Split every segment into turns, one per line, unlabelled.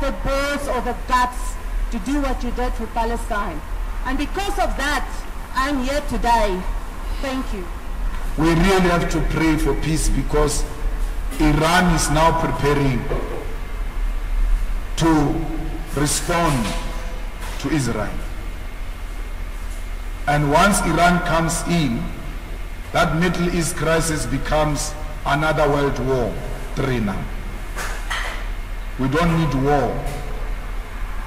the balls or the guts to do what you did for Palestine. And because of that, I'm here today. Thank you.
We really have to pray for peace, because Iran is now preparing to respond to Israel. And once Iran comes in, that Middle East crisis becomes another World War III now. We don't need war.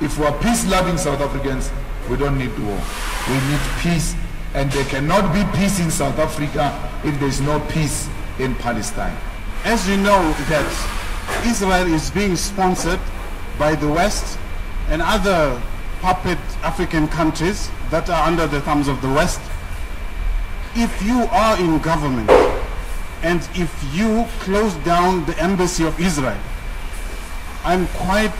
If we are peace-loving South Africans, we don't need war. We need peace, and there cannot be peace in South Africa if there is no peace in Palestine.
As you know, that Israel is being sponsored by the West and other puppet African countries that are under the thumbs of the West. If you are in government and if you close down the embassy of Israel, I'm quite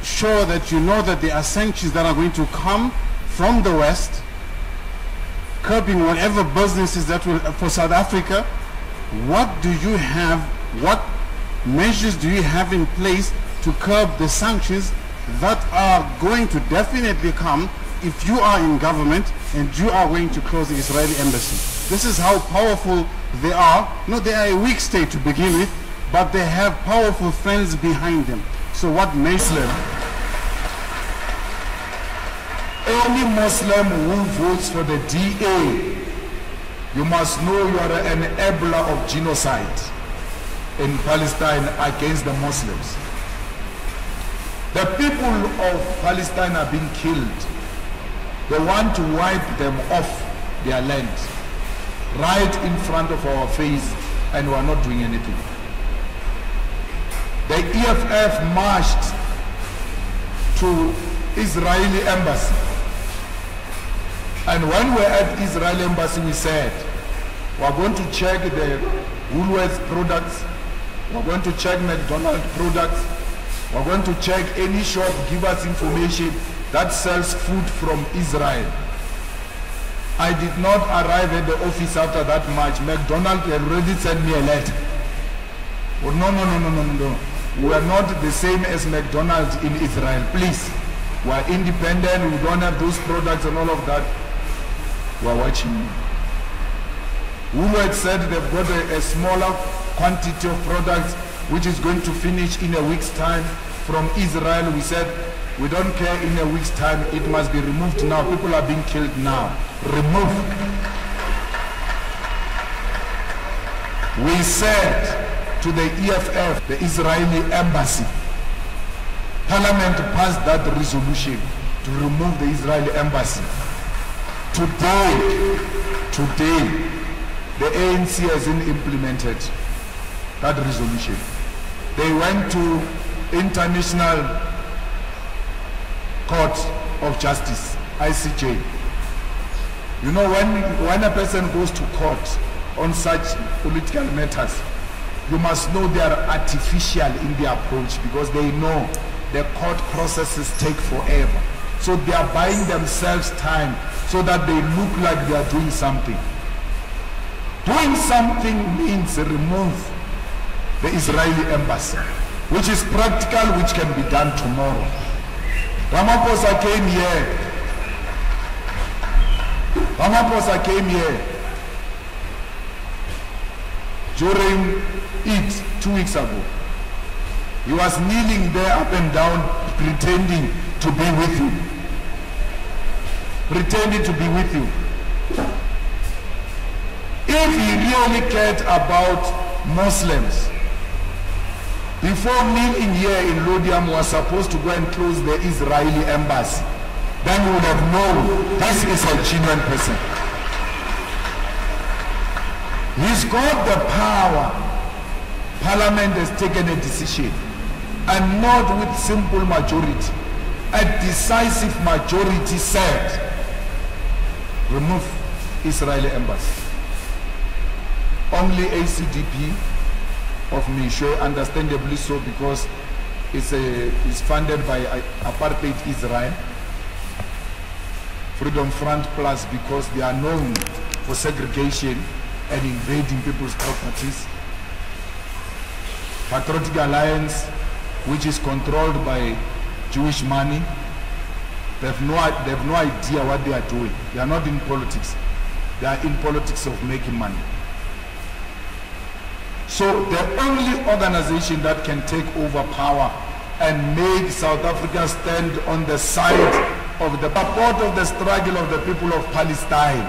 sure that you know that there are sanctions that are going to come from the West, curbing whatever businesses that will for South Africa. What do you have, what measures do you have in place to curb the sanctions that are going to definitely come if you are in government and you are going to close the Israeli embassy? This is how powerful they are. No, they are a weak state to begin with, but they have powerful friends behind them. So what Muslim,
any Muslim who votes for the DA, you must know you are an enabler of genocide in Palestine against the Muslims. The people of Palestine are being killed. They want to wipe them off their land right in front of our face, and we are not doing anything. The EFF marched to Israeli embassy, and when we were at Israeli embassy, we said we are going to check the Woolworths products, we are going to check McDonald's products, we are going to check any shop give us information that sells food from Israel. I did not arrive at the office after that march. McDonald's had already sent me a letter. Oh, no. We are not the same as McDonald's in Israel. Please. We are independent. We don't have those products and all of that. We are watching you. Woolworths said they've got a smaller quantity of products which is going to finish in a week's time from Israel. We said, we don't care in a week's time. It must be removed now. People are being killed now. Remove. We said to the EFF, the Israeli embassy, Parliament passed that resolution to remove the Israeli embassy. Today, the ANC hasn't implemented that resolution. They went to International Court of Justice, ICJ. You know, when a person goes to court on such political matters, you must know they are artificial in their approach, because they know the court processes take forever. So they are buying themselves time so that they look like they are doing something. Doing something means remove the Israeli embassy, which is practical, which can be done tomorrow. Ramaphosa came here during it 2 weeks ago. He was kneeling there up and down, pretending to be with you. Pretending to be with you. If he really cared about Muslims, before kneeling here in Lodiam was supposed to go and close the Israeli embassy, then we would have known this is a genuine person. He's got the power. Parliament has taken a decision, and not with simple majority. A decisive majority said, remove Israeli embassy. Only ACDP of Misho, understandably so, because it's funded by apartheid Israel. Freedom Front Plus, because they are known for segregation and invading people's properties. Patriotic Alliance, which is controlled by Jewish money. They have no idea what they are doing. They are not in politics. They are in politics of making money. So the only organization that can take over power and make South Africa stand on the side of the support of the struggle of the people of Palestine,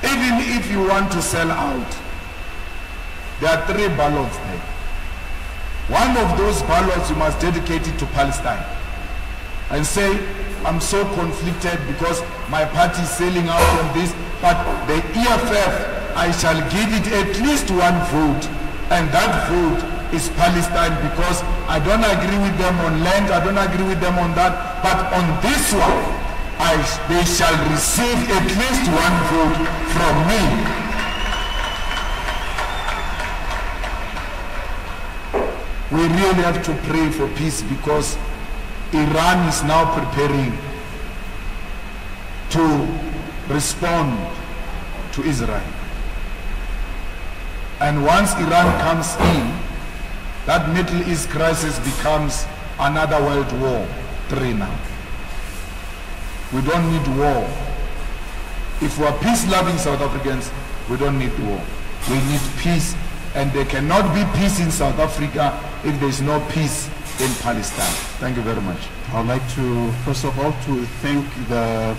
even if you want to sell out, there are 3 ballots there. One of those ballots you must dedicate it to Palestine and say, I'm so conflicted because my party is selling out on this, but the EFF, I shall give it at least 1 vote, and that vote is Palestine, because I don't agree with them on land, I don't agree with them on that, but on this one, they shall receive at least 1 vote from me. We really have to pray for peace, because Iran is now preparing to respond to Israel. And once Iran comes in, that Middle East crisis becomes another World War III now. We don't need war. If we are peace-loving South Africans, we don't need war. We need peace, and there cannot be peace in South Africa if there is no peace in Palestine. Thank you very much.
I would like to, first of all, to thank the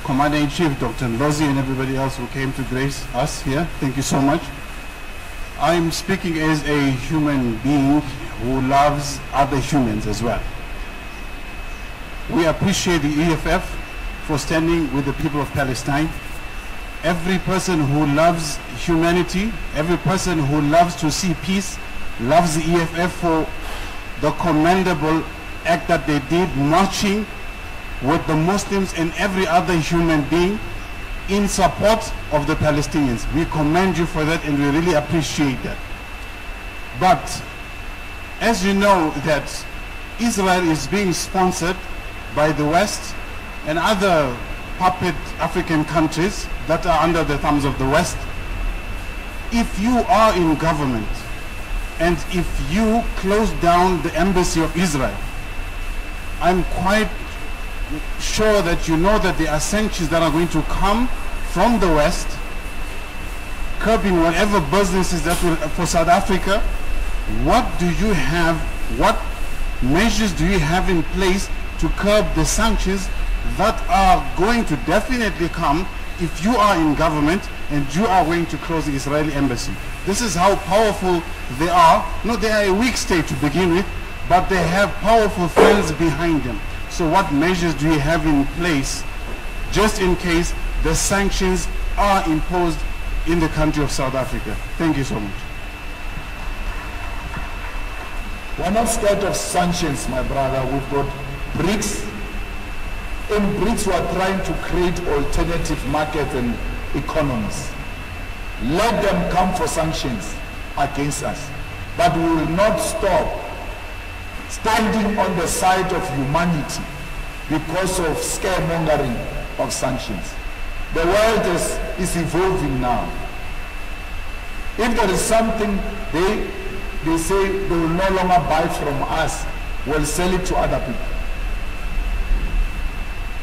Commander-in-Chief, Dr. Ndlozi, and everybody else who came to grace us here. Thank you so much. I'm speaking as a human being who loves other humans as well. We appreciate the EFF for standing with the people of Palestine. Every person who loves humanity, every person who loves to see peace, loves the EFF for the commendable act that they did, marching with the Muslims and every other human being in support of the Palestinians. We commend you for that, and we really appreciate that. But as you know, that Israel is being sponsored by the West and other puppet African countries that are under the thumbs of the West. If you are in government and if you close down the embassy of Israel, I'm quite sure that you know that there are sanctions that are going to come from the West, curbing whatever businesses that will for South Africa. What do you have, what measures do you have in place to curb the sanctions that are going to definitely come if you are in government and you are going to close the Israeli embassy? This is how powerful they are. No, they are a weak state to begin with, but they have powerful friends behind them. So what measures do you have in place just in case the sanctions are imposed in the country of South Africa? Thank you so much.
We're not scared of sanctions, my brother. We've got BRICS. In BRICS, we are trying to create alternative markets and economies. Let them come for sanctions against us. But we will not stop standing on the side of humanity because of scaremongering of sanctions. The world is evolving now. If there is something they say they will no longer buy from us, we'll sell it to other people.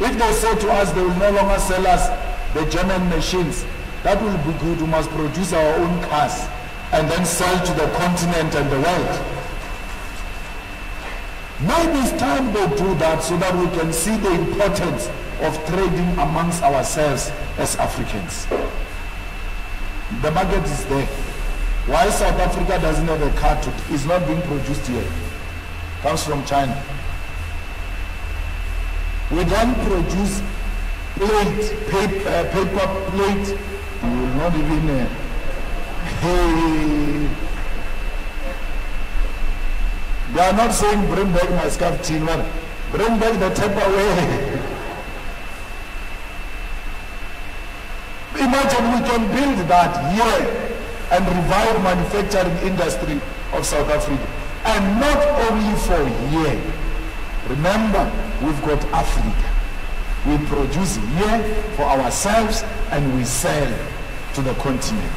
If they say to us they will no longer sell us the German machines, that will be good. We must produce our own cars and then sell to the continent and the world. Maybe it's time they do that so that we can see the importance of trading amongst ourselves as Africans. The market is there. Why South Africa doesn't have a car is not being produced here? Comes from China. We don't produce paper plate. You will not even they are not saying bring back my scarf tin, bring back the Tupperware. Imagine we can build that here and revive manufacturing industry of South Africa. And not only for here. Remember, we've got Africa. We produce here for ourselves and we sell to the continent.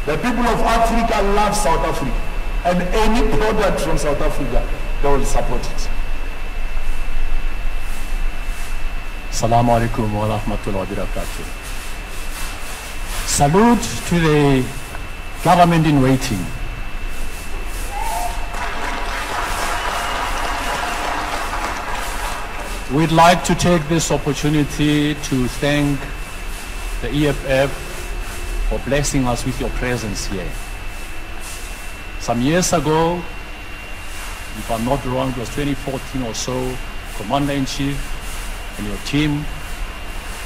The people of Africa love South Africa. And any product from South Africa, they will support it.
Assalamu alaikum wa rahmatullahi wa barakatuh. Salute to the government in waiting. We'd like to take this opportunity to thank the EFF for blessing us with your presence here. Some years ago, if I'm not wrong, it was 2014 or so, Commander-in-Chief and your team,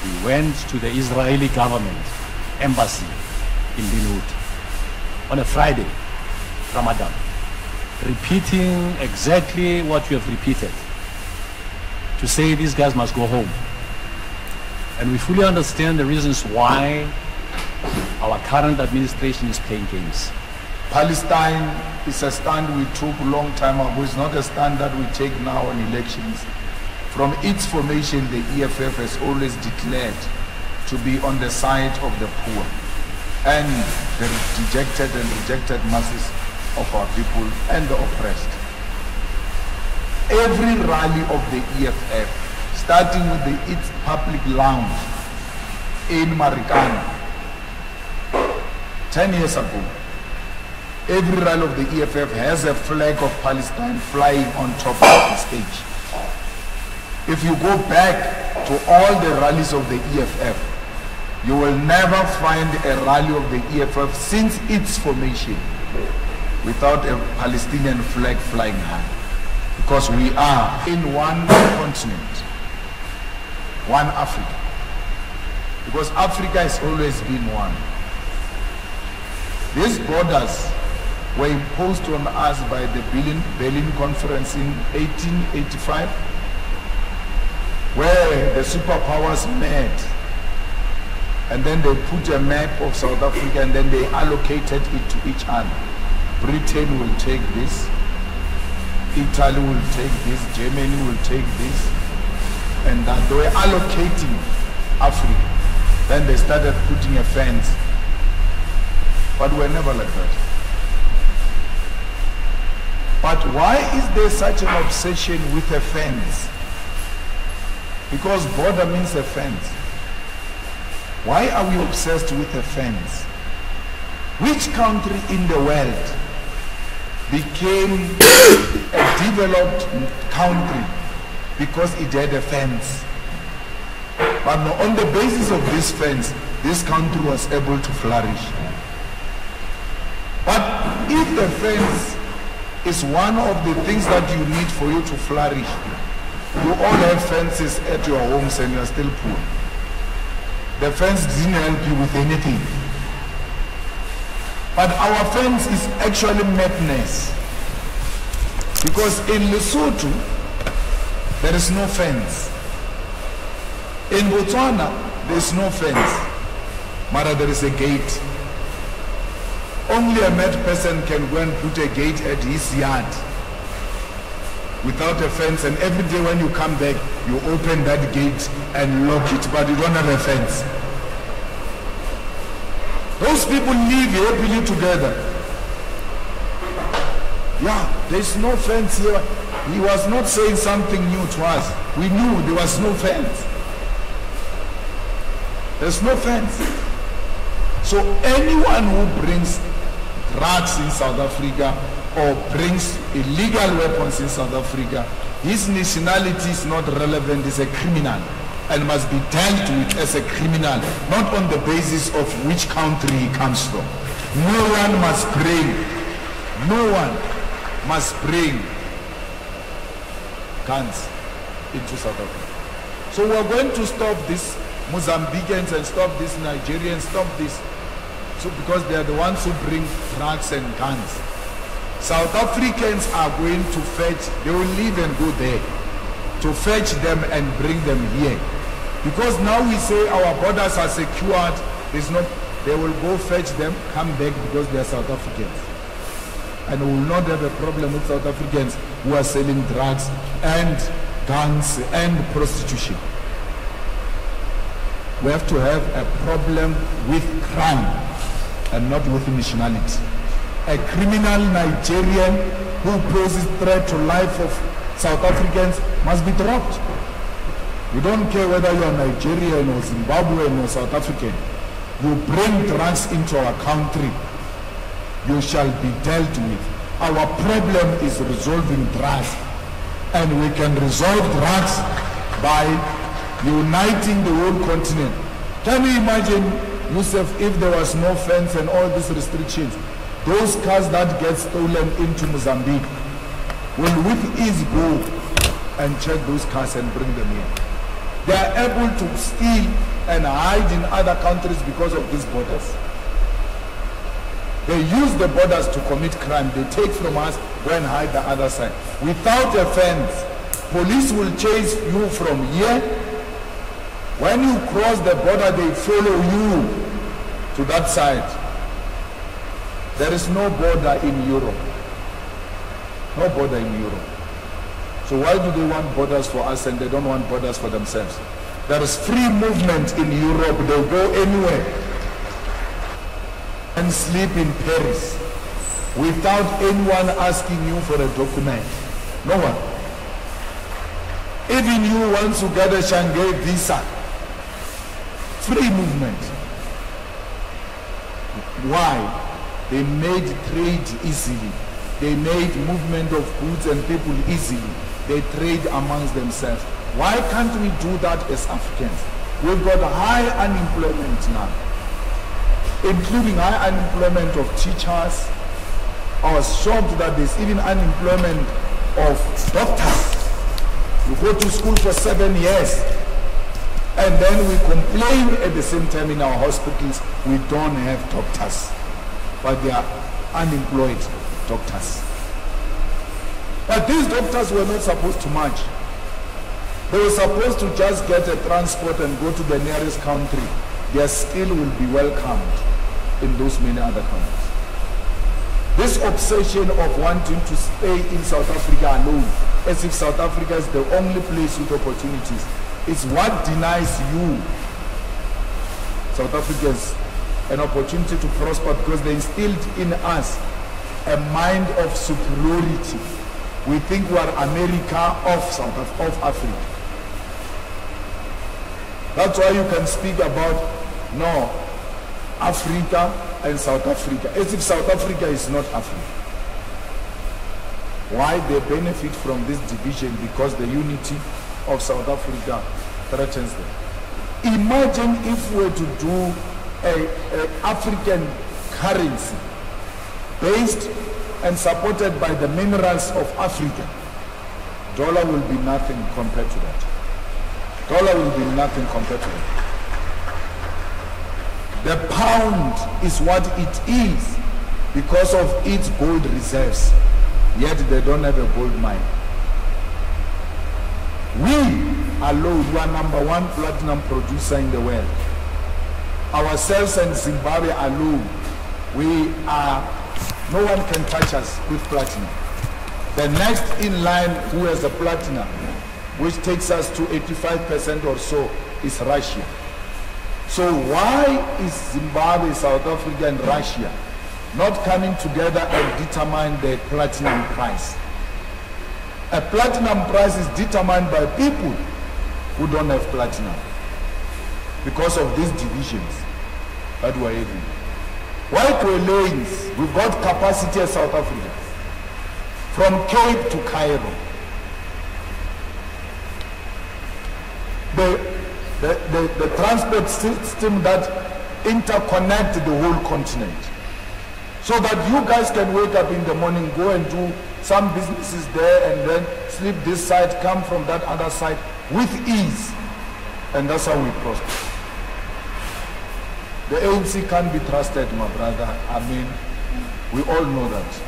we went to the Israeli government embassy in Linwood on a Friday, Ramadan, repeating exactly what you have repeated, to say these guys must go home. And we fully understand the reasons why our current administration is playing games.
Palestine is a stand we took a long time ago. It's not a stand that we take now on elections. From its formation, the EFF has always declared to be on the side of the poor and the dejected and rejected masses of our people and the oppressed. Every rally of the EFF, starting with the its public lounge in Marikana 10 years ago, every rally of the EFF has a flag of Palestine flying on top of the stage. If you go back to all the rallies of the EFF, you will never find a rally of the EFF since its formation without a Palestinian flag flying high. Because we are in one continent, one Africa. Because Africa has always been one. These borders were imposed on us by the Berlin Conference in 1885, where the superpowers met, and then they put a map of South Africa and then they allocated it to each other. Britain will take this, Italy will take this, Germany will take this, and that they were allocating Africa. Then they started putting a fence, but we're never like that. But why is there such an obsession with a fence? Because border means a fence. Why are we obsessed with a fence? Which country in the world became a developed country because it had a fence? But on the basis of this fence, this country was able to flourish. But if the fence is one of the things that you need for you to flourish, you all have fences at your homes and you are still poor. The fence didn't help you with anything. But our fence is actually madness. Because in Lesotho, there is no fence. In Botswana, there is no fence. Mara, there is a gate. Only a mad person can go and put a gate at his yard without a fence, and every day when you come back, you open that gate and lock it, but you don't have a fence. Those people live happily together. Yeah, there's no fence here. He was not saying something new to us. We knew there was no fence. There's no fence. So anyone who brings drugs in South Africa or brings illegal weapons in South Africa, his nationality is not relevant. He's a criminal and must be dealt with as a criminal, not on the basis of which country he comes from. No one must bring guns into South Africa. So we're going to stop this Mozambicans and stop these Nigerians, stop this. So because they are the ones who bring drugs and guns. South Africans are going to fetch, they will leave and go there to fetch them and bring them here. Because now we say our borders are secured, they will go fetch them, come back because they are South Africans. And we will not have a problem with South Africans who are selling drugs and guns and prostitution. We have to have a problem with crime and not with nationality. A criminal Nigerian who poses threat to life of South Africans must be dropped. We don't care whether you are Nigerian or Zimbabwean or South African. You bring drugs into our country, you shall be dealt with. Our problem is resolving drugs, and we can resolve drugs by uniting the whole continent. Can you imagine, Yusuf, if there was no fence and all these restrictions? Those cars that get stolen into Mozambique will with ease go and check those cars and bring them here. They are able to steal and hide in other countries because of these borders. They use the borders to commit crime. They take from us, go and hide the other side. Without a fence, police will chase you from here. When you cross the border, they follow you to that side. There is no border in Europe. No border in Europe. So why do they want borders for us and they don't want borders for themselves? There is free movement in Europe. They'll go anywhere and sleep in Paris without anyone asking you for a document. No one. Even you, once you get a Shanghai visa, free movement. Why? They made trade easily. They made movement of goods and people easily. They trade amongst themselves. Why can't we do that as Africans? We've got high unemployment now, including high unemployment of teachers. I was shocked that there's even unemployment of doctors. You go to school for 7 years, and then we complain at the same time in our hospitals we don't have doctors, but they are unemployed doctors. But these doctors were not supposed to march. They were supposed to just get a transport and go to the nearest country. Their skill will be welcomed in those many other countries. This obsession of wanting to stay in South Africa alone, as if South Africa is the only place with opportunities, is what denies you, South Africans, an opportunity to prosper, because they instilled in us a mind of superiority. We think we are America of Africa. That's why you can speak about, no, Africa and South Africa, as if South Africa is not Africa. Why? They benefit from this division because the unity of South Africa threatens them. Imagine if we were to do an African currency based and supported by the minerals of Africa. Dollar will be nothing compared to that. Dollar will be nothing compared to that. The pound is what it is because of its gold reserves, yet they don't have a gold mine. We alone, we are #1 platinum producer in the world. Ourselves and Zimbabwe alone, we are, no one can touch us with platinum. The next in line who has a platinum, which takes us to 85% or so, is Russia. So why is Zimbabwe, South Africa and Russia not coming together and determine the platinum price? A platinum price is determined by people who don't have platinum because of these divisions that we're having. White lanes, we've got capacity as South Africa, from Cape to Cairo. The transport system that interconnect the whole continent, so that you guys can wake up in the morning, go and do some businesses there, and then sleep this side, come from that other side with ease, and that's how we prosper. The ANC can't be trusted, my brother. I mean, we all know that.